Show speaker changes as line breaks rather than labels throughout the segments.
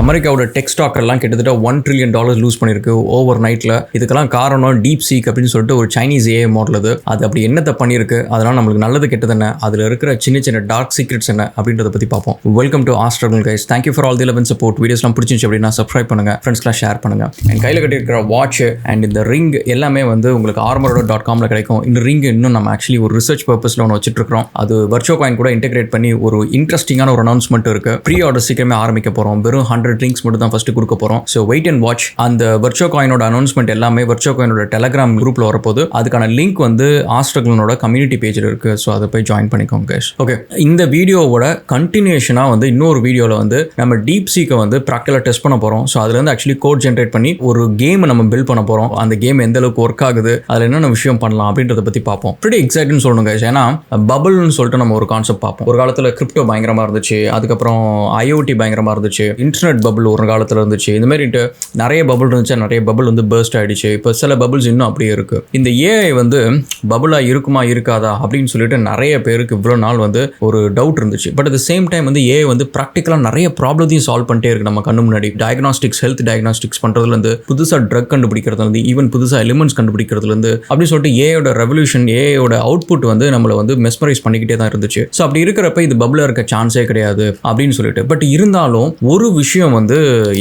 அமெரிக்காவோட tech stock எல்லாம் கிட்டத்தட்ட $1 trillion லூஸ் பண்ணியிருக்கு ஓவர் நைட்டில். இதுக்கெல்லாம் காரணம் டீப் சீக் அப்படின்னு சொல்லிட்டு ஒரு சைனீஸ் ஏஐ மாடல். அது அப்படி என்னத்தை பண்ணியிருக்கு, அதெல்லாம் நம்மளுக்கு நல்லது கெட்டது என்ன, அதில் இருக்கிற சின்ன சின்ன டார்க் சீக்ரெட்ஸ் என்ன அப்படின்றத பற்றி பார்ப்போம். வெல்கம் டு ஆஸ்ட்ரகல் guys. Thank you for all the love and support. வீடியோஸ்லாம் பிடிச்சிருச்சு அப்படின்னா சப்ஸ்கிரைப் பண்ணுங்க, ஃப்ரெண்ட்ஸ்லாம் ஷேர் பண்ணுங்க. என் கையில் கட்டியிருக்கிற வாட்ச் அண்ட் இந்த ரிங் எல்லாமே வந்து உங்களுக்கு armor.com கிடைக்கும். இந்த ரிங் இன்னும் நம்ம ஆக்சுவலி ஒரு ரிசர்ச் பர்பஸில் ஒன்று வச்சுட்டு இருக்கோம். அது வர்ச்சுவோ காயின் கூட இன்டெகிரேட் பண்ணி ஒரு இன்ட்ரெஸ்டிங்கான ஒரு அனௌன்ஸ்மெண்ட் இருக்கு. ப்ரீ ஆர்டர் சீக்கிரமே ஆரம்பிக்க போகிறோம். வெறும் 100 ரிங்ஸ் மட்டும் தான் ஃபர்ஸ்ட் கொடுக்க போகிறோம். So wait and watch. அந்த வர்ச்சுவோ காயினோட அனௌன்ஸ்மெண்ட் எல்லாமே வர்ச்சுவோ காயினோட டெலகிராம் குரூப்பில் வரப்போது. அதுக்கான லிங்க் வந்து ஆஸ்ட்ரகலோட கம்யூனிட்டி பேஜில் இருக்கு. ஸோ அதை போய் ஜாயின் பண்ணிக்கோங்க கைஸ். ஓகே, இந்த வீடியோவோட கண்டினியூஷனாக வந்து இன்னொரு வீடியோவில் வந்து நம்ம டீப் சீக்கை வந்து ப்ராக்டிகலாக டெஸ்ட் பண்ண போகிறோம். ஸோ அதுலேருந்து ஆக்சுவலி கோட் ஜென்ரேட் பண்ணி ஒரு கேம் நம்ம பில்ட் பண்ண போகிறோம். அந்த கேம் எந்த அளவுக்கு ஒர்க் ஆகுது, அதில் என்னென்ன விஷயம் பண்ணலாம் அப்படின்றத பற்றி பார்ப்போம். ப்ரிட்டி எக்ஸைட்னு சொல்லணும் கைஸ். ஏன்னா பபிள்னு சொல்லிட்டு நம்ம ஒரு கான்செப்ட் பார்ப்போம். ஒரு காலத்தில் கிரிப்டோ பயங்கரமாக இருந்துச்சு, அதுக்கப்புறம் ஐஓடி பயங்கரமாக இருந்துச்சு, இன்டர்நெட் பபிள் ஒரு காலத்தில் இருந்துச்சு. இந்த மாதிரி நிறைய பபிள் இருந்துச்சு, நிறைய பபிள் வந்து பர்ஸ்ட் ஆகிடுச்சு. இப்போ சில பபிள்ஸ் இன்னும் அப்படியே இருக்குது. இந்த ஏஐ வந்து பபிளாக இருக்குமா இருக்காதா அப்படின்னு சொல்லிட்டு நிறைய பேருக்கு இவ்வளோ நாள் வந்து ஒரு டவுட் இருந்துச்சு. But at the same time வந்து ஏஐ வந்து ப்ராக்டிக்கலாக நிறைய ப்ராப்ளத்தையும் சால்வ் பண்ணிட்டே இருக்குது நம்ம கண்ணு முன்னாடி. டயக்னாஸ்டிக்ஸ், ஹெல்த் டயக்னாஸ்டிக்ஸ் பண்ணுறதுலேருந்து, புதுசாக ட்ரக் கண்டுபிடிக்கிறதுலேருந்து, ஈவன் புதுசாக எலிமெண்ட்ஸ் கண்டுபிடிக்கிறதுலேருந்து அப்படின்னு சொல்லிட்டு ஏஐயோட ரெவல்யூஷன், ஏஐயோட அவுட்புட் வந்து நம்மளை வந்து மெஸ்மரைஸ் பண்ணிக்கிட்டே தான் இருந்துச்சு. ஸோ அப்படி இருக்கிறப்ப இது பபிளாக இருக்க சான்ஸே கிடையாது அப்படின்னு சொல்லிட்டு. பட் இருந்தாலும் ஒரு விஷயம் வந்து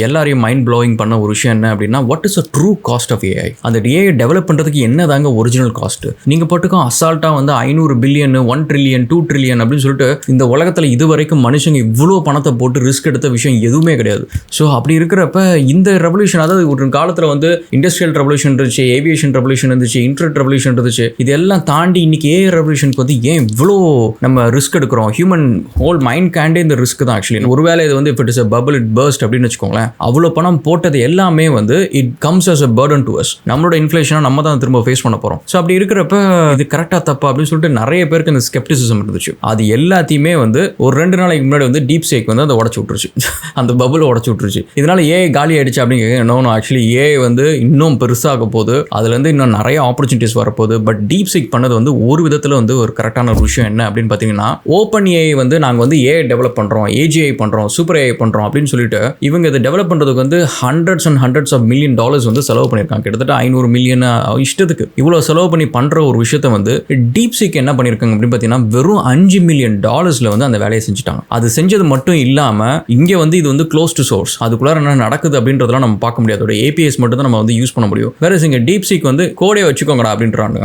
எல்லாரையும் மைண்ட் ப்ளோயிங் பண்ண ஒரு விஷயம் என்ன அப்படின்னா, what is a true cost of AI? அந்த ஏஐ டெவலப் பண்ணுறதுக்கு என்னதாங்க ஒரிஜினல் காஸ்ட்? நீங்கள் போட்டுக்கும் அசால்ட்டாக வந்து 500 பில்லியன், 1 trillion, 2 trillion அப்படின்னு சொல்லிட்டு இந்த உலகத்தில் இது வரைக்கும் மனுஷங்க இவ்வளோ பணத்தை போட்டு ரிஸ்க் எடுத்த விஷயம் எதுவுமே கிடையாது. ஸோ அப்படி இருக்கிறப்ப இந்த ரெவல்யூஷன், அதாவது ஒரு காலத்தில் வந்து இண்டஸ்ட்ரியல் ரெவல்யூஷன் இருந்துச்சு, ஏவியேஷன் ரெவல்யூஷன் இருந்துச்சு, இன்டர்நெட் ரெவல்யூஷன் இருந்துச்சு. இதெல்லாம் தாண்டி இன்னைக்கு ஏஐ ரெவல்யூஷனுக்கு வந்து ஏன் இவ்வளோ நம்ம ரிஸ்க் எடுக்கிறோம்? ஹியூமன் ஹோல் மைண்ட் கேண்டே இந்த ரிஸ்க் தான் ஆக்சுவலி. ஒருவேளை இது வந்து if it is a bubble it burst அப்படின்னு வச்சுக்கோங்களேன், அவ்வளோ பணம் போட்டது எல்லாமே வந்து it comes as a burden to us. நம்மளோட இன்ஃப்ளேஷனை நம்ம தான் திரும்ப ஃபேஸ் பண்ண போகிறோம். ஸோ அப்படி இருக்கிறப்ப இது கரெக்டாக தப்பா அப்படின்னு சொல்லிட்டு நிறைய பேருக்கு இந்த ஸ்கெப்டிசிசம் இருந்துச்சு. அது எல்லாத்தையுமே வந்து ஒரு 2 நாளைக்கு முன்னாடி வந்து டீப் சேக் வந்து அதை உடச்சு விட்டுருச்சு, அந்த பபுளை உடச்சு விட்டுருச்சு. இதனால ஏஐ காலி ஆயிடுச்சு அப்படிங்க. இன்னொன்று ஆக்சுவலி ஏஐ வந்து இன்னும் பெருசாக போகுது, அதுலேருந்து இன்னும் நிறைய ஆப்பர்ச்சுனிட்டிஸ் வரப்போகுது. பட் டீப் சேக் பண்ணது வந்து ஒரு விதத்தில் வந்து ஒரு கரெக்டான ஒரு விஷயம் என்ன அப்படின்னு பார்த்தீங்கன்னா, ஓப்பன் ஏஐ வந்து நாங்கள் வந்து ஏஐ டெவலப் பண்ணுறோம், ஏஜிஐ பண்ணுறோம், சூப்பர் ஏஐ பண்ணுறோம் அப்படின்னு சொல்லிட்டு இவங்க இதை டெவலப் பண்ணுறதுக்கு வந்து $hundreds and hundreds of million வந்து செலவு பண்ணியிருக்காங்க. கிட்டத்தட்ட 500 மில்லியன் இஷ்டத்துக்கு இவ்வளோ செலவு பண்ணி பண்ணுற ஒரு விஷயத்தை வந்து டீப் சீக் என்ன பண்ணியிருக்காங்க அப்படின்னு பார்த்தீங்கன்னா, வெறும் $5 million வந்து அந்த வேலையை செஞ்சுட்டாங்க. அது செஞ்சது மட்டும் இல்லாமல் இங்கே வந்து இது வந்து க்ளோஸ் டு சோர்ஸ், அதுக்குள்ளார என்ன நடக்குது அப்படின்றதெல்லாம் நம்ம பார்க்க முடியாது. அதோட ஏபிஎஸ் மட்டும் தான் நம்ம வந்து யூஸ் பண்ண முடியும். வேற இங்கே டீப் சீக் வந்து கோடே வச்சுக்கோங்கடா அப்படின்றாங்க.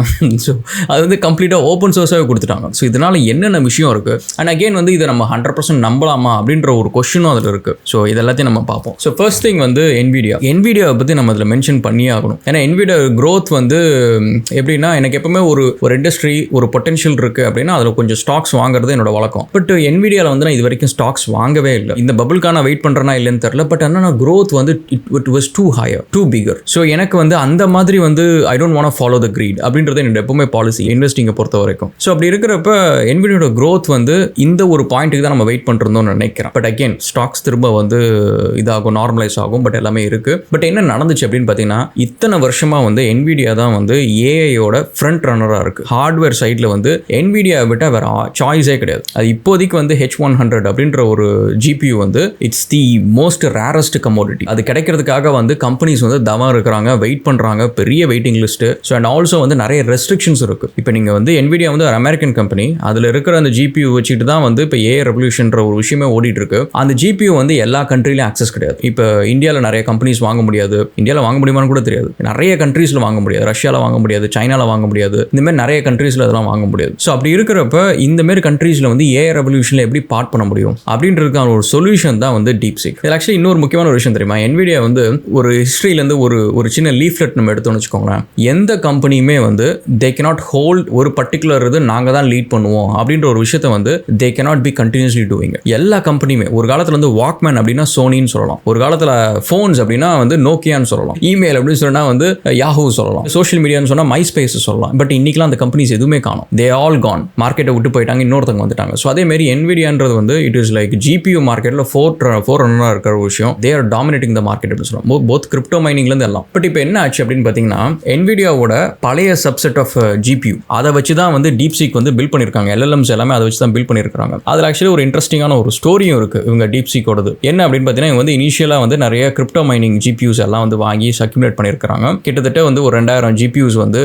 ஸோ அது வந்து கம்ப்ளீட்டாக ஓப்பன் சோர்ஸாகவே கொடுத்துட்டாங்க. ஸோ இதனால என்னென்ன விஷயம் இருக்குது, அண்ட் அகெயின் வந்து இதை நம்ம 100% நம்பலாமா அப்படின்ற ஒரு கொஸ்டினும் அதில் இருக்குது. ஸோ இது எல்லாத்தையும் நம்ம பார்ப்போம். ஸோ ஃபர்ஸ்ட் திங் வந்து என்விடியாவை பற்றி நம்ம அதில் மென்ஷன் பண்ணியே ஆகணும். ஏன்னா என்விடியா க்ரோத் வந்து எப்படின்னா, எனக்கு எப்பவுமே ஒரு இண்டஸ்ட்ரி ஒரு பொட்டன்ஷியல் இருக்குது அப்படின்னா அதில் கொஞ்சம் ஸ்டாக்ஸ் வாங்குறது என்னோட வழக்கம். பட் என்விடியாவில் வந்து நான் இது வரைக்கும் ஸ்டாக்ஸ் வாங்கவே இல்லை. இந்த பபுளுக்கான வெயிட் பண்ணுறேன்னா இல்லைன்னு தெரியல. பட் ஆனால் க்ரோத் வந்து it was too higher, too bigger. So எனக்கு வந்து அந்த மாதிரி வந்து I don't want follow the greed அப்படின்றது என்னோட எப்பவுமே பாலிசி இன்வெஸ்டிங்கை பொறுத்த வரைக்கும். ஸோ அப்படி இருக்கிறப்ப என்விடியோட க்ரோத் வந்து இந்த ஒரு பாயிண்ட்டுக்கு தான் நம்ம வெயிட் பண்ணுறோம்னு நினைக்கிறேன். பட் அகெயின் ஸ்டாக்ஸ் திரும்ப வந்து இதாகும், நார்மலைஸ் ஆகும். பட் எல்லாமே இருக்குது. பட் என்ன நடந்துச்சு அப்படின்னு பார்த்தீங்கன்னா, இத்தனை வருஷமாக வந்து என்விடியா தான் வந்து ஏஐயோட ஃப்ரண்ட் ரன்னராக இருக்குது. ஹார்ட்வேர் சைடில் வந்து என்விடியா விட்டால் வேறு சாய்ஸே கிடையாது. அது இப்போதைக்கு வந்து H100 அப்படின்ற ஒரு ஜிபியூ வந்து it's the most rarest commodity. அது கிடைக்கிறதுக்காக வந்து கம்பெனிஸ் வந்து தவம் இருக்கிறாங்க, வெயிட் பண்ணுறாங்க, பெரிய waiting list. So and also வந்து நிறைய ரெஸ்ட்ரிக்ஷன்ஸ் இருக்குது. இப்போ நீங்கள் வந்து என்விடியா வந்து ஒரு அமெரிக்கன் கம்பெனி, அதில் இருக்கிற அந்த ஜிபியூ வச்சுட்டு தான் வந்து இப்போ ஏஐ ரெவல்யூஷன்ற ஒரு விஷயமே ஓடிட்டு இருக்கு. அந்த ஜிபியூ வந்து எல்லா கண்ட்ரிலையும் ஆக்சஸ் கிடையாது. இப்போ இந்தியாவில் நிறைய கம்பெனிஸ் வாங்க முடியாது, இந்தியாவில் வாங்க முடியுமான்னு கூட தெரியாது. நிறைய கண்ட்ரீஸில் வாங்க முடியாது, ரஷ்யாவில் வாங்க முடியாது, சைனாவில் வாங்க முடியாது, இந்த மாதிரி நிறைய கண்ட்ரீஸில் அதெல்லாம் வாங்க முடியாது. ஸோ அப்படி இருக்கிறப்ப இந்த மாதிரி கண்ட்ரீஸில் வந்து ஏஐ ரெவல்யூஷனில் எப்படி பார்ட் பண்ண முடியும் அப்படின்றதுக்கான ஒரு சொல்யூஷன் தான் வந்து டீப் சீக். இதில் ஆக்சுவலி இன்னொரு முக்கியமான ஒரு விஷயம் தெரியுமா, என்விடியா வந்து ஒரு ஹிஸ்ட்ரியிலேருந்து ஒரு சின்ன லீஃப்லெட் நம்ம எடுத்தோம்னு வச்சுக்கோங்களேன். எந்த கம்பெனியுமே வந்து தே கேனாட் ஹோல்ட் ஒரு பர்டிகுலர் இது நாங்கள் தான் லீட் பண்ணுவோம் அப்படின்ற ஒரு விஷயத்தை வந்து they cannot be continuously doing. எல்லா கம்பெனியுமே ஒரு காலத்தில் வந்து வாக்மேன் அப்படின்னா சோனின்னு சொல்லலாம், ஒரு காலத்தில் ஃபோன்ஸ் அப்படின்னா வந்து நோக்கியான்னு சொல்லலாம், இமெயில் அப்படின்னு சொன்னால் வந்து யாஹூ சொல்லலாம், சோஷியல் மீடியான்னு சொன்னால் மைஸ்பேஸ் சொல்லலாம். பட் இன்னைக்கெல்லாம் அந்த கம்பெனிஸ் எதுவுமே காணும். தே ஆல் கான், மார்க்கெட்டை விட்டு போயிட்டாங்க, இன்னொருத்தவங்க வந்துட்டாங்க. ஸோ அதே மாதிரி என்விடியான்றது வந்து இட் இஸ் லைக் ஜிபியூ மார்க்கெட்டில் ஃபோர் ரன்னராக இருக்கிற விஷயம். They are dominating the market அப்படின்னு சொல்லலாம், போத் கிரிப்டோ மைனிங்லேருந்து எல்லாம். பட் இப்போ என்ன ஆச்சு அப்படின்னு பார்த்தீங்கன்னா, என்விடியாவோட பழைய சப்செட் ஆஃப் ஜிபியூ அதை வச்சு தான் வந்து டீப் சீக் வந்து பில்ட் பண்ணியிருக்காங்க. LLMs எல்லாமே அதை வச்சு தான் பில்ட் பண்ணியிருக்காங்க. அதில் ஆக்சுவலி ஒரு இன்ட்ரெஸ்டிங்கான ஒரு ஸ்டோரியும் இருக்குது இவங்க டீப் சீக்கோடது. என்ன அப்படின்னு பார்த்தீங்கன்னா இவங்க வந்து இனிஷியலாக வந்து நிறைய கிரிப்டோ மைனிங் ஜிபியூஸ் எல்லாம் வந்து வாங்கி அக்யூமுலேட் பண்ணியிருக்காங்க. கிட்டத்தட்ட வந்து ஒரு 2000 ஜிபியூஸ் வந்து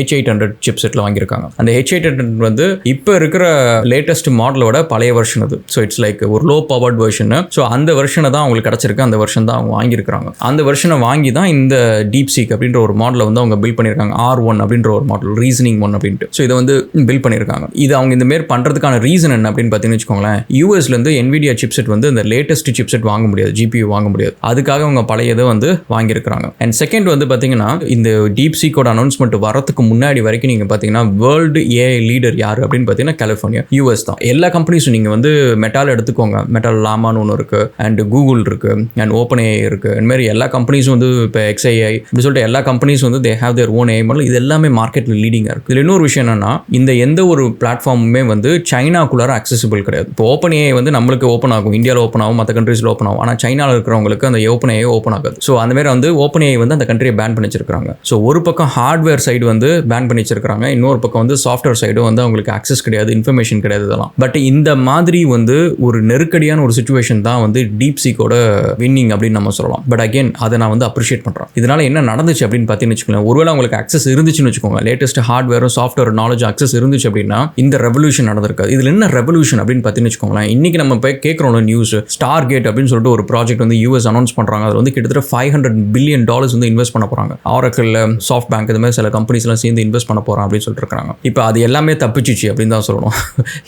H800 சிப் செட்டில் வாங்கியிருக்காங்க. அந்த H800 வந்து இப்போ இருக்கிற லேட்டஸ்ட் மாடலோட பழைய வெர்ஷன் அது. ஸோ இட்ஸ் லைக் ஒரு லோ பவர்ட் வெர்ஷன். ஸோ அந்த வெர்ஷனை தான் அவங்களுக்கு கிடச்சிருக்கு, அந்த வெர்ஷன் தான் அவங்க வாங்கியிருக்காங்க. அந்த வெர்ஷனை வாங்கி தான் இந்த DeepSeek அப்படின்ற ஒரு மாடலை வந்து அவங்க பில்ட் பண்ணியிருக்காங்க. R1 அப்படின்ற ஒரு மாடல், ரீசனிங் 1 அப்படின்ட்டு. ஸோ இதை வந்து பில்ட் பண்ணியிருக்காங்க. இது அவங்க இந்த மாதிரி பண்ணுறதுக்கான ரீசன் என்ன அப்படின்னு பார்த்தீங்கன்னு வச்சுக்கோங்களேன், யூஎஸ்லேருந்து NVIDIA சிப்செட் வந்து இந்த லேட்டஸ்ட் சிப்செட் வாங்க முடியாது, GPU வாங்க முடியாது. அதுக்காக அவங்க பழையதை வந்து வாங்கியிருக்கிறாங்க. அண்ட் செகண்ட் வந்து பார்த்தீங்கன்னா இந்த DeepSeekோட அனௌன்ஸ்மெண்ட் வரதுக்கு முன்னாடி வரைக்கும் நீங்கள் பார்த்தீங்கன்னா வேர்ல்டு AI லீடர் யார் அப்படின்னு பார்த்தீங்கன்னா கலிஃபோர்னியா, US தான். எல்லா கம்பெனிஸும் நீங்கள் வந்து மெட்டால் எடுத்துக்கோங்க, மெட்டால் லாமான்னு ஒன்று இருக்குது, அண்ட் கூகுள் இருக்குது, அண்ட் OpenAI இருக்குது. இந்த மாதிரி எல்லா கம்பெனிஸும் வந்து இப்போ XAI இப்படி சொல்லிட்டு எல்லா கம்பெனிஸும் வந்து they have their own AI model. இது எல்லாமே மார்க்கெட்டில் லீடிங்காக இருக்குது. இதில் இன்னொரு விஷயம் என்னன்னா, இந்த எந்த ஒரு பிளாட்ஃபார்முமே வந்து சைனாக்குள்ளார அக்சசிபிள் கிடையாது. இப்போ OpenAI வந்து நம்மளுக்கு ஓப்பன் ஆகும், இந்தியாவில் ஓப்பன் ஆகும், மற்ற கண்ட்ரீஸில் ஓப்பன் ஆகும். ஆனால் சைனாவில் இருக்கிறவங்களுக்கு அந்த OpenAI ஓப்பன் ஆகாது. ஸோ அந்த மாதிரி வந்து OpenAI வந்து அந்த கண்ட்ரியை பேன் பண்ணி வச்சிருக்காங்க. ஸோ ஒரு பக்கம் ஹார்ட்வேர் சைடு வந்து பேன் பண்ணி வச்சிருக்காங்க, இன்னொரு பக்கம் வந்து சாஃப்ட்வேர் சைடும் வந்து அவங்களுக்கு ஆக்சஸ் கிடையாது, இன்ஃபர்மேஷன் கிடையாது இதெல்லாம். பட் இந்த மாதிரி வந்து ஒரு நெருக்கடியான ஒரு சிச்சுவேஷன் தான் வந்து DeepSeekோட வின்னிங் அப்படின்னு நம்ம சொல்லலாம். பட் அகைன் அதை நான் வந்து அப்ரிஷியேட் பண்ணுறேன். இதனால என்ன நடந்துச்சு அப்படின்னு பார்த்தீங்கன்னு வச்சுக்கோங்க, ஒருவேளை உங்களுக்கு ஆக்சஸ் இருந்துச்சுன்னு வச்சுக்கோங்க, லேட்டஸ்ட் ஹார்ட்வேரும் சாஃப்ட்வேர் நாலேஜ் ஆக்சஸ் இருந்துச்சு அப்படின்னா இந்த ரெவல்யூஷன் நடந்திருக்காது. இதில் என்ன ரெவல்யூஷன் அப்படின்னு பார்த்தீங்கன்னு வச்சுக்கோங்களேன், இன்னைக்கு நம்ம போய் கேட்குறோம் நியூஸ், ஸ்டார் கேட் அப்படின்னு சொல்லிட்டு ஒரு ப்ராஜெக்ட் வந்து US அனௌன்ஸ் பண்ணுறாங்க. அதில் வந்து கிட்டத்தட்ட $500 பில்லியன் வந்து இன்வெஸ்ட் பண்ண போகிறாங்க. ஆரக்கிள், சாஃப்ட் பேங்க் இந்த மாதிரி சில கம்பெனிஸ்லாம் சேர்ந்து இன்வெஸ்ட் பண்ண போகிறோம் அப்படின்னு சொல்லிட்டு இருக்காங்க. இப்போ அது எல்லாமே தப்பிச்சிச்சு அப்படின்னு தான் சொல்லணும்.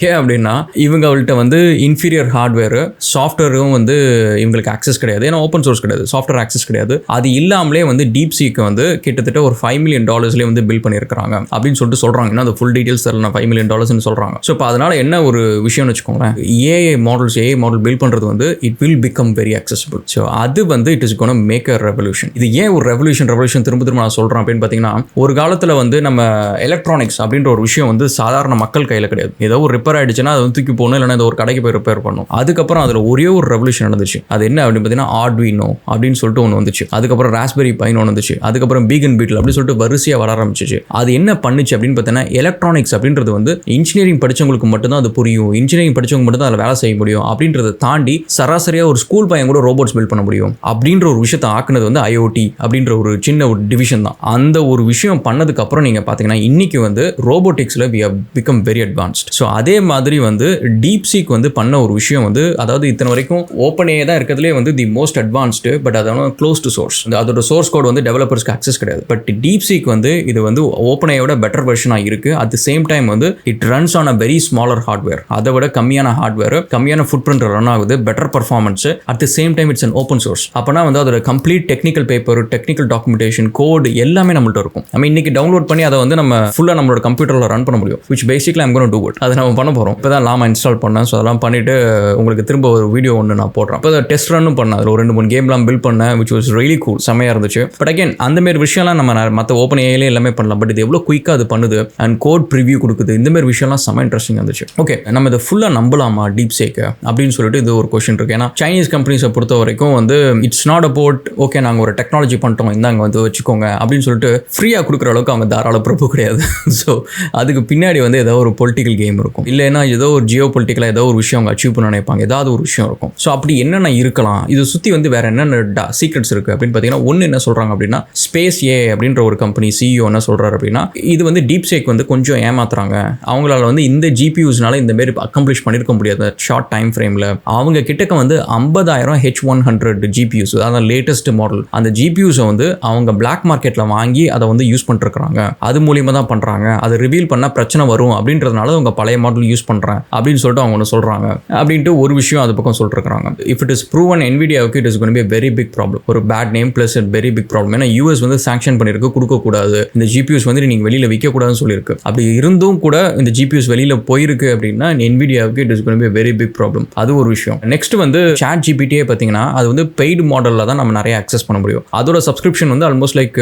ஏன் அப்படின்னா இவங்கள்ட்ட வந்து இன்ஃபீரியர் ஹார்ட்வேர் சாஃப்ட்வேரும் வந்து இவங்களுக்கு ஆக்சஸ் கிடையாது, ஏன்னா ஓப்பன் சோர்ஸ் கிடையாது, சாஃப்ட்வேர் ஆக்சஸ் கிடையாது. அது இல்லாமலே வந்து DeepSeek வந்து கிட்டத்தட்ட ஒரு $5 மில்லியன் வந்து பில்ட் பண்ணியிருக்காங்க அப்படின்னு சொல்லிட்டு சொல்கிறாங்க. ஏன்னா அந்த ஃபுல் டீடைல்ஸ் தெரியல, $5 மில்லியன் சொல்கிறாங்க. ஸோ இப்போ அதனால என்ன ஒரு விஷயம்னு வச்சுக்கோங்களேன், AI மாடல் பில்ட் பண்ணுறது வந்து it will become very accessible. So அது வந்து it is gonna make a revolution. இது ஏன் ஒரு ரெவல்யூஷன் திரும்ப நான் சொல்கிறேன் அப்படின்னு பார்த்தீங்கன்னா, ஒரு காலத்தில் வந்து நம்ம எலக்ட்ரானிக்ஸ் அப்படின்ற ஒரு விஷயம் வந்து சாதாரண மக்கள் கையில் கிடையாது. ஏதோ ஒரு ரிப்பேர் ஆயிடுச்சுன்னா அதை தூக்கி போகணும், இல்லைன்னா ஒரு கடைக்கு போய் ரிப்பேர் பண்ணணும். அதுக்கப்புறம் அதில் ஒரே ஒரு ரெவல்யூஷன் நடந்துச்சு. அது என்ன அப்படின்னு பார்த்தீங்கன்னா Arduino அப்படின்னு சொல்லிட்டு ஒன்று வந்துச்சு. அதுக்கப்புறம் ராஸ்பெரி பைன் ஒன்று வந்துச்சு. அதுக்கப்புறம் பீகன் பீட்டில் அப்படின்னு சொல்லிட்டு வரிசையாக வர ஆரம்பிச்சிச்சு. அது என்ன பண்ணுச்சு அப்படின்னு பார்த்தீங்கன்னா, எலக்ட்ரானிக்ஸ் அப்படின்றது வந்து இன்ஜினியரிங் படிச்சவங்களுக்கு மட்டும்தான் அது புரியும், இன்ஜினியரிங் படிச்சவங்க மட்டும் தான் அதில் வேலை செய்ய முடியும் அப்படின்றத தாண்டி சராசரியாக ஒரு ஸ்கூல் பையன் கூட ரோபோட்ஸ் பில்ட் பண்ண முடியும் அப்படின்ற ஒரு விஷயத்தை ஆக்குனது வந்து IoT அப்படின்ற ஒரு சின்ன ஒரு டிவிஷன் தான். அந்த ஒரு விஷயம் பண்ணதுக்கு அப்புறம் நீங்க பாத்தீங்கன்னா இன்னைக்கு வந்து ரோபோட்டிக்ஸ்ல we have become very advanced. So அதே மாதிரி வந்து DeepSeek வந்து பண்ண ஒரு விஷயம் வந்து, அதாவது இத்தனை வரைக்கும் OpenAI தான் இருக்கிறதுலே வந்து தி மோஸ்ட் அட்வான்ஸ்டு, பட் அதோட க்ளோஸ் டு சோர்ஸ், அதோட சோர்ஸ் கோட் வந்து டெவலப்பர்ஸ்க்கு ஆக்சஸ் கிடையாது. பட் DeepSeek வந்து இது வந்து OpenAIயோட பெட்டர் வெர்ஷனாக இருக்கு. அட் தி சேம் டைம் வந்து it runs on a very smaller hardware, அதை விட கம்மியான ஹார்ட்வேர், கம்மியான ஃபுட் பிரிண்ட் ரன் ஆகுது, better performance. At the same time it's an open source. அப்போனா வந்து அதோட complete technical paper, technical documentation, code எல்லாமே நம்மள்ட்ட இருக்கும். நம்ம இன்னைக்கு டவுன்லோட் பண்ணி அதை வந்து நம்ம ஃபுல்லாக நம்மளோட கம்ப்யூட்டரில் ரன் பண்ண முடியும். which basically I'm going to do it. அதை நம்ம பண்ண போகிறோம். இப்போ தான் லாமா இன்ஸ்டால் பண்ணேன். ஸோ அதெல்லாம் பண்ணிட்டு உங்களுக்கு திரும்ப ஒரு வீடியோ ஒன்று நான் போடுறேன். இப்போ டெஸ்ட் ரன்னும் பண்ணேன், அதில் ஒரு 2-3 கேம்லாம் பில்ட் பண்ணேன், which was really cool, செமையாக இருந்துச்சு. பட் அகைன் அந்த மாதிரி விஷயம்லாம் நம்ம மற்ற OpenAIலே எல்லாமே பண்ணலாம். பட் இது எவ்வளோ குயிக்காக அது பண்ணுது அண்ட் கோட் ப்ரிவியூ கொடுக்குது, இந்த மாதிரி விஷயம்லாம் செம்ம இன்ட்ரெஸ்டிங் இருந்துச்சு. ஓகே, நம்ம இதை ஃபுல்லாக நம்பலாமா DeepSeek அப்படின்னு சொல்லிட்டு இது ஒரு கொஸ்டின் இருக்கு. ஏன்னா சைனீஸ் கம்பெனிஸை பொறுத்த வரைக்கும் வந்து இட்ஸ் நாட் அபவுட் ஓகே நாங்கள் ஒரு டெக்னாலஜி பண்ணிட்டோம் இந்தாங்க வந்து வச்சுக்கோங்க அப்படின்னு சொல்லிட்டு ஃப்ரீயாக கொடுக்குற அளவுக்கு அவங்க தாராள பிரபு கிடையாது. ஸோ அதுக்கு பின்னாடி வந்து ஏதோ ஒரு பொலிட்டிக்கல் கேம் இருக்கும், இல்லைன்னா ஏதோ ஒரு ஜியோ பொலிட்டிக்கலாக ஏதோ ஒரு விஷயம் அவங்க அச்சீவ் பண்ண நினைப்பாங்க, ஏதாவது ஒரு விஷயம் இருக்கும். ஸோ அப்படி என்னென்ன இருக்கலாம், இது சுற்றி வந்து வேற என்னென்ன சீக்ரெட்ஸ் இருக்குது அப்படின்னு பார்த்தீங்கன்னா, ஒன்று என்ன சொல்கிறாங்க அப்படின்னா, ஸ்பேஸ் AI அப்படின்ற ஒரு கம்பெனி CEO என்ன சொல்கிறாரு அப்படின்னா, இது வந்து DeepSeek வந்து கொஞ்சம் ஏமாத்துறாங்க, அவங்களால வந்து இந்த GPUஸ்னால இந்த மாதிரி அக்கம்ப்ளிஷ் பண்ணியிருக்க முடியாது ஷார்ட் டைம் ஃப்ரேமில். அவங்க கிட்டக்க வந்து 50,000 H100 GPUs, அதாவது லேட்டஸ்ட் மாடல், அந்த GPUஸை வந்து அவங்க பிளாக் மார்க்கெட்டில் வாங்கி அதை வந்து யூஸ் பண்ணிருக்காங்க, அது மூலியமாக தான் பண்ணுறாங்க, அதை ரிவீல் பண்ணால் பிரச்சனை வரும் அப்படின்றதுனால அவங்க பழைய மாடல் யூஸ் பண்ணுறேன் அப்படின்னு சொல்லிட்டு அவங்க ஒன்று சொல்கிறாங்க அப்படின்ட்டு ஒரு விஷயம் அது பக்கம் சொல்லிருக்காங்க. இஃப் இட் இஸ் ப்ரூவன் NVIDIAவுக்கு it is going to be a very big problem, ஒரு bad name plus very big problem. ஏன்னா US வந்து சாங்ஷன் பண்ணியிருக்கு, கொடுக்கக்கூடாது, இந்த GPUஸ் வந்து நீங்கள் வெளியில் விற்கக்கூடாதுன்னு சொல்லியிருக்கு. அப்படி இருந்தும் கூட இந்த GPUஸ் வெளியில் போயிருக்கு அப்படின்னா NVIDIAவுக்கு it is going to be a very big problem. அது ஒரு விஷயம். நெக்ஸ்ட் வந்து ChatGPT பார்த்தீங்கன்னா அது வந்து பெய்டு மாடலில் தான் நம்ம நிறைய அக்சஸ் பண்ண முடியும். அதோட சப்ஸ்கிரிப்ஷன் வந்து ஆல்மோஸ்ட் லைக்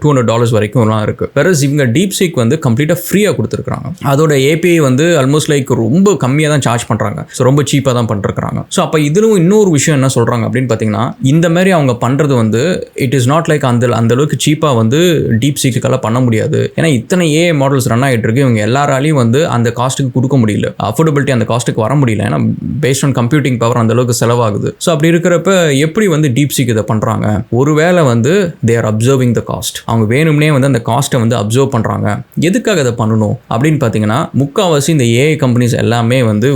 $200 வரைக்கும்லாம் இருக்குது. வேறஸ் இவங்க DeepSeek வந்து கம்ப்ளீட்டாக ஃப்ரீயாக கொடுத்துருக்காங்க. அதோட API வந்து ஆல்மோஸ்ட் லைக் ரொம்ப கம்மியாக தான் சார்ஜ் பண்ணுறாங்க, ஸோ ரொம்ப சீப்பாக தான் பண்ணிருக்காங்க. ஸோ அப்போ இதிலும் இன்னொரு விஷயம் என்ன சொல்கிறாங்க அப்படின்னு பார்த்தீங்கன்னா, இந்த மாதிரி அவங்க பண்ணுறது வந்து இட் இஸ் நாட் லைக் அந்த அளவுக்கு சீப்பாக வந்து DeepSeekக்கால பண்ண முடியாது. ஏன்னா இத்தனை AI மாடல்ஸ் ரன் ஆகிட்டு இருக்கு, இவங்க எல்லாராலையும் வந்து அந்த காஸ்ட்டுக்கு கொடுக்க முடியல, அஃபோர்டபிலிட்டி அந்த காஸ்ட்டுக்கு வர முடியல. ஏன்னா பேஸ்ட் ஆன் கம்ப்யூட்டிங் பவர் அந்த அளவுக்கு செலவாகுது. ஆகுது. ஸோ அப்படி இருக்கிறப்ப எப்படி வந்து டீப்சீக் இதை பண்ணுறாங்க? ஒருவேளை வந்து they are observing the cost. அவங்க வேணும்னே வந்து அந்த காஸ்ட்டை வந்து அப்சர்வ் பண்ணுறாங்க. எதுக்காக அதை பண்ணணும் அப்படின்னு பார்த்தீங்கன்னா, முக்கால்வாசி இந்த ஏஐ கம்பெனிஸ் எல்லாமே வந்து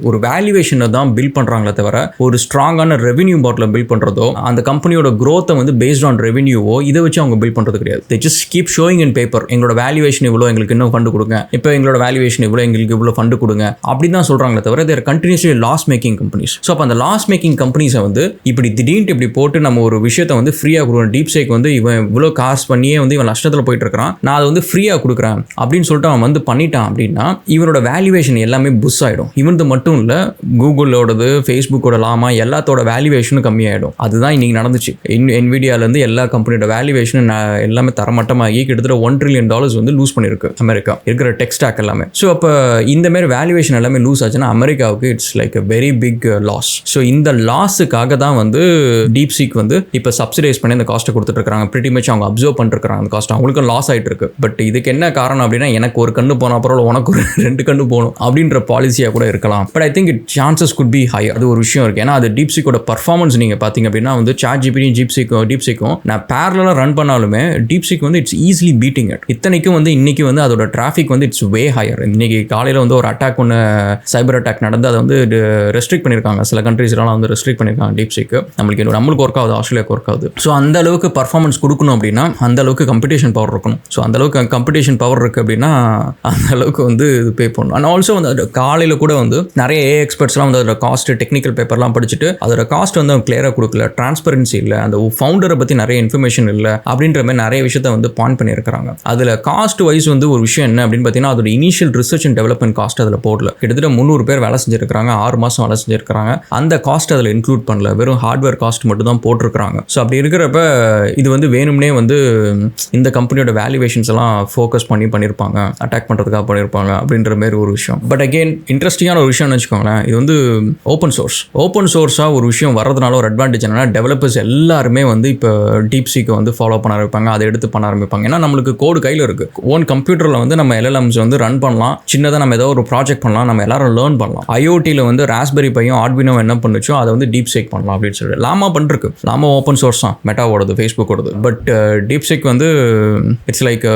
ஒரு வேல்யூவேஷனை தான் பில்ட் பண்ணுறாங்களே தவிர ஒரு ஸ்ட்ராங்கான ரெவென்யூ மாடலை பில்ட் பண்ணுறதோ அந்த கம்பெனியோட க்ரோத்தை வந்து பேஸ்ட் ஆன் ரெவென்யூவோ இதை வச்சு அவங்க பில்ட் பண்ணுறது கிடையாது. They just keep showing in paper, எங்களோட வேல்யூவேஷன் இவ்வளோ, எங்களுக்கு இன்னும் ஃபண்டு கொடுங்க, இப்போ எங்களோட வேல்யூவேஷன் இவ்வளோ, எங்களுக்கு இவ்வளோ ஃபண்டு கொடுங்க அப்படி தான் சொல்கிறாங்களே தவிர they're continuously loss making companies. So அப்போ அந்த லாஸ் மேக்கிங் கம்பெனிஸை வந்து இப்படி திடீர்னு இப்படி போட்டு நம்ம ஒரு விஷயத்தை வந்து ஃப்ரீயாக கொடுக்குறோம். டீப்சீக் வந்து இவன் இவ்வளோ காசு பண்ணியே வந்து இவன் நஷ்டத்தில் போயிட்டு இருக்கிறான், நான் அதை வந்து ஃப்ரீயாக கொடுக்குறேன் அப்படின்னு சொல்லிட்டு அவன் வந்து பண்ணிட்டான் அப்படின்னா இவனோட வேல்யூவேஷன் எல்லாமே புஷ் ஆகிடும். இவனது மட்டும் இல்லை, கூகுளோடது, ஃபேஸ்புக்கோட லாமா எல்லாத்தோட வேல்யூவேஷனும் கம்மியாயிடும். அதுதான் இன்னைக்கு நடந்துச்சு. என்விடியாலேருந்து எல்லா கம்பெனியோட வேல்யூவேஷனும் எல்லாமே தரமட்டமாகி கிட்டத்தட்ட $1 trillion வந்து லூஸ் பண்ணியிருக்கு அமெரிக்கா இருக்கிற டெக் ஸ்டாக் எல்லாமே. ஸோ அப்போ இந்த மாதிரி வேல்யூவேஷன் எல்லாமே லூஸ் ஆச்சுன்னா அமெரிக்காவுக்கு it's like a very big loss. So இந்த லாஸுக்காக தான் வந்து டீப்சீக் வந்து இப்போ சப்சிடைஸ் பண்ணி அந்த காஸ்ட்டை கொடுத்துட்டு இருக்காங்க. பிரிட்டி மச் அவங்க அப்சர்வ் பண்ணிருக்காங்க அந்த காஸ்ட். அவங்களுக்கும் லாஸ் ஆகிட்டு இருக்கு. பட் இதுக்கு என்ன காரணம் அப்படின்னா, எனக்கு ஒரு கண்ணு போன அப்புறம் உனக்கு ஒரு 2 கண்ணு போகணும் அப்படின்ற பாலிசியாக கூட இருக்கலாம். But I think it chances could be high. அது ஒரு விஷயம் இருக்கு. ஏன்னா அது டீப்சீக்கோட பர்ஃபார்மன்ஸ் நீங்கள் பார்த்தீங்க அப்படின்னா வந்து ChatGPT டீப்சீக்கும் நான் பேரலாக ரன் பண்ணாலுமே டீப்சீக் வந்து இட்ஸ் ஈஸிலி பீட்டிங் இட். இத்தனைக்கும் வந்து இன்னைக்கு வந்து அதோட டிராஃபிக் வந்து இட்ஸ் வே ஹையர். இன்னைக்கு காலையில் வந்து ஒரு அட்டாக் ஒன்று சைபர் அட்டாக் நடந்து அதை வந்து ரெஸ்ட்ரிக்ட் பண்ணியிருக்காங்க. சில கண்ட்ரீஸ்லாம் வந்து ரெஸ்ட்ரிக்ட் பண்ணியிருக்காங்க டீப்சீக்கு. நம்மளுக்கு ஒர்க் ஆகுது, ஆஸ்திரேலியாவுக்கு ஒர்க் ஆகுது. ஸோ அந்த அளவுக்கு பர்ஃபார்மன்ஸ் கொடுக்கணும் அப்படின்னா அந்த அளவுக்கு கம்பெடிஷன் பவர் இருக்கணும். ஸோ அந்த அளவுக்கு கம்பெடிஷன் பவர் இருக்குது அப்படின்னா அந்த அளவுக்கு வந்து இது பே பண்ணணும். அண்ட் ஆல்சோ வந்து காலையில் கூட வந்து நிறைய ஏ எக்ஸ்பர்ட்ஸ்லாம் வந்து அதோட காஸ்ட் டெக்னிக்கல் பேப்பர்லாம் படிச்சுட்டு அதோட காஸ்ட் வந்து அவங்க கிளியராக கொடுக்கல, டிரான்ஸ்பரன்சி இல்லை, அந்த ஃபவுண்டரை பற்றி நிறைய இன்ஃபர்மேஷன் இல்லை அப்படின்ற மாதிரி நிறைய விஷயத்தை வந்து பாயிண்ட் பண்ணியிருக்காங்க. அதில் காஸ்ட் வைஸ் வந்து ஒரு விஷயம் என்ன அப்படின்னு பார்த்தீங்கன்னா, அதோட initial research and development cost அதில் போடல. கிட்டத்தட்ட 300 பேர் வேலை செஞ்சிருக்காங்க, 6 மாதம் வேலை செஞ்சிருக்காங்க. அந்த காஸ்ட் அதில் இன்க்ளூட் பண்ணல, வெறும் ஹார்ட்வேர் காஸ்ட் மட்டும் தான் போட்டிருக்காங்க. ஸோ அப்படி இருக்கிறப்ப இது வந்து வேணும்னே வந்து இந்த கம்பெனியோட வேல்யூவேஷன்ஸ் எல்லாம் ஃபோக்கஸ் பண்ணியிருப்பாங்க, அட்டாக் பண்ணுறதுக்காக பண்ணியிருப்பாங்க அப்படின்ற மாதிரி ஒரு விஷயம். பட் அகெயின் இன்ட்ரெஸ்டிங்கான ஒரு விஷயம்னு வச்சுக்கோங்களேன், இது வந்து ஓப்பன் சோர்ஸாக ஒரு விஷயம் வர்றதுனால ஒரு அட்வான்டேஜ் என்னன்னா, டெவலப்பர்ஸ் எல்லாருமே வந்து இப்போ டீப்சீக்கை வந்து ஃபாலோ பண்ண ஆரம்பிப்பாங்க, அதை எடுத்து பண்ண ஆரம்பிப்பாங்க. ஏன்னா நம்மளுக்கு கோடு கையில் இருக்குது. ஓன் கம்ப்யூட்டரில் வந்து நம்ம LLMs வந்து ரன் பண்ணலாம், சின்னதாக நம்ம ஏதோ ஒரு ப்ராஜெக்ட் பண்ணலாம், நம்ம எல்லாரும் லேர்ன் பண்ணலாம். IoTயில் வந்து ராஸ்பெரி பையும் ஆர்டினோ என்ன பண்ணுச்சோ அதை வந்து டீப்சீக் பண்ணலாம் அப்படின்னு சொல்லிட்டு லாமா பண்ணிருக்கு. லாமா ஓப்பன் சோர்ஸ் தான், மெட்டாவோடது, ஃபேஸ்புக்கோடது. பட் டீப்சீக் வந்து இட்ஸ் லைக்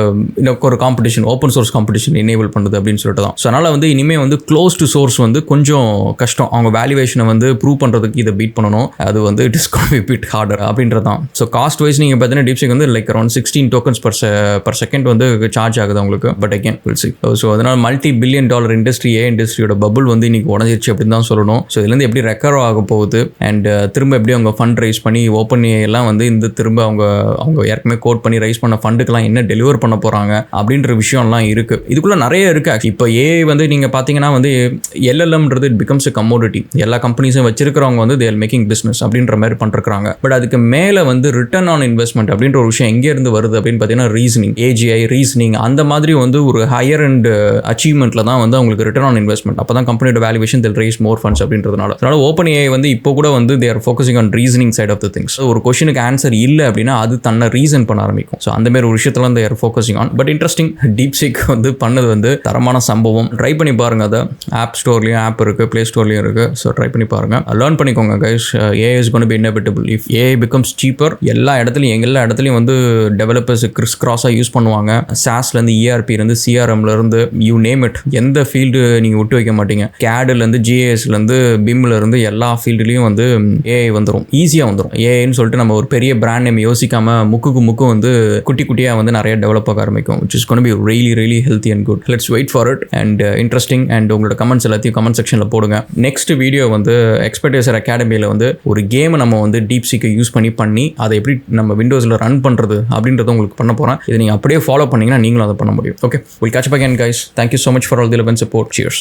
ஒரு competition, open source competition enable பண்ணுது அப்படின்னு சொல்லிட்டு தான். ஸோ அதனால் வந்து இனிமேல் வந்து க்ளோஸ் டு சோர்ஸ் வந்து கொஞ்சம் கஷ்டம். அவங்க வேல்யூவேஷனை வந்து ப்ரூவ் பண்ணுறதுக்கு இதை பீட் பண்ணணும். அது வந்து it is going to B bit harder அப்படின்றது தான். ஸோ காஸ்ட் வைஸ் நீங்கள் பார்த்தீங்கன்னா டீப்சீக் வந்து like around 16 tokens per second வந்து சார்ஜ் ஆகுது அவங்களுக்கு. But again will see. So அதனால் $multi-billion இண்டஸ்ட்ரி, இண்டஸ்ட்ரியோட பபுள் வந்து இன்னைக்கு உடஞ்சிருச்சு அப்படின்னு தான் சொல்லணும். ஸோ இதுலேருந்து எப்படி ரெக்கவர் ஆக போகுது அண்ட் திரும்ப எப்படி அவங்க ஃபண்ட் ரைஸ் பண்ணி ஓப்பன் எல்லாம் வந்து இந்த திரும்ப அவங்க ஏற்கனவே கோட் பண்ணி ரைஸ் பண்ண ஃபண்டுக்கெல்லாம் என்ன டெலிவர் பண்ண போகிறாங்க அப்படின்ற விஷயம்லாம் இருக்குது. இதுக்குள்ளே நிறைய இருக்குது. இப்போ வந்து நீங்கள் பார்த்தீங்கன்னா வந்து LLMன்றது இட் பிகம்ஸ் எ கமோடிட்டி. எல்லா கம்பெனிஸும் வச்சிருக்கிறவங்க வந்து தேர் மேக்கிங் பிஸ்னஸ் அப்படின்ற மாதிரி பண்ணிருக்காங்க. பட் அதுக்கு மேலே வந்து ரிட்டர்ன் ஆன் இன்வெஸ்ட்மெண்ட் அப்படின்ற ஒரு விஷயம் எங்கேருந்து வருது அப்படின்னு பார்த்தீங்கன்னா ரீசனிங், AGI ரீசனிங், அந்த மாதிரி வந்து ஒரு ஹையர் அண்ட் அச்சீவ்மெண்ட்டில் தான் வந்து அவங்களுக்கு ரிட்டர்ன் ஆன் இன்வெஸ்ட்மெண்ட். அப்போ தான் கம்பெனியோட வேல்யூவேஷன் தில் ரைஸ் மோர் ஃபண்ட்ஸ் அப்படின்றதுனால. அதனால OpenAI வந்து இப்போ கூட வந்து they're focusing on reasoning side of the things. ஒரு கொஸ்டினுக்கு ஆன்சர் இல்லை அப்படின்னா அது தன்னை ரீசன் பண்ண ஆரம்பிக்கும். ஸோ அந்த மாதிரி ஒரு விஷயத்தில் they're focusing on. But interesting, DeepSeek வந்து பண்ணது வந்து தரமான சம்பவம். ட்ரை பண்ணி பாருங்க. அதை ஆப் ஸ்டோர்லையும் ஆப் இருக்குது, ப்ளே ஸ்டோர்லையும் இருக்குது. ஸோ ட்ரை பண்ணி பாருங்க, லேர்ன் பண்ணிக்கோங்க guys. AI is going to be inevitable. If AI becomes cheaper, எல்லா இடத்துலையும் வந்து டெவலப்பர்ஸ் கிராஸாக யூஸ் பண்ணுவாங்க. SaaSலேருந்து ERPலேருந்து CRMலேருந்து யூ நேம் இட், எந்த ஃபீல்டு நீங்கள் விட்டு வைக்க மாட்டீங்க. CADலேருந்து GISலேருந்து BIMலேருந்து எல்லா ஃபீல்டுலேயும் வந்து AI வந்துடும், ஈஸியாக வந்துடும். ஏஐன்னு சொல்லிட்டு நம்ம ஒரு பெரிய பிராண்ட் நேம் யோசிக்காம முக்கு வந்து குட்டியாக வந்து நிறைய டெவலப் ஆக ஆரம்பிக்கும். which is going to be really really healthy and good. Let's wait for it and interesting. and உங்களோட கமெண்ட்ஸ் எல்லாத்தையும் கமெண்ட் செக்ஷனில் போடுங்க. நெக்ஸ்ட் வீடியோ வந்து எக்ஸ்பெக்டேஷன் அகாடமியில் வந்து ஒரு கேமை நம்ம வந்து டீப்சீக்கை யூஸ் பண்ணி அதை எப்படி நம்ம விண்டோஸில் ரன் பண்ணுறது அப்படின்றத உங்களுக்கு பண்ண போகிறேன். இதை நீங்கள் அப்படியே ஃபாலோ பண்ணிங்கன்னா நீங்களும் அதை பண்ண முடியும். Okay, we'll catch up again guys. Thank you so much for all the love and support. Cheers.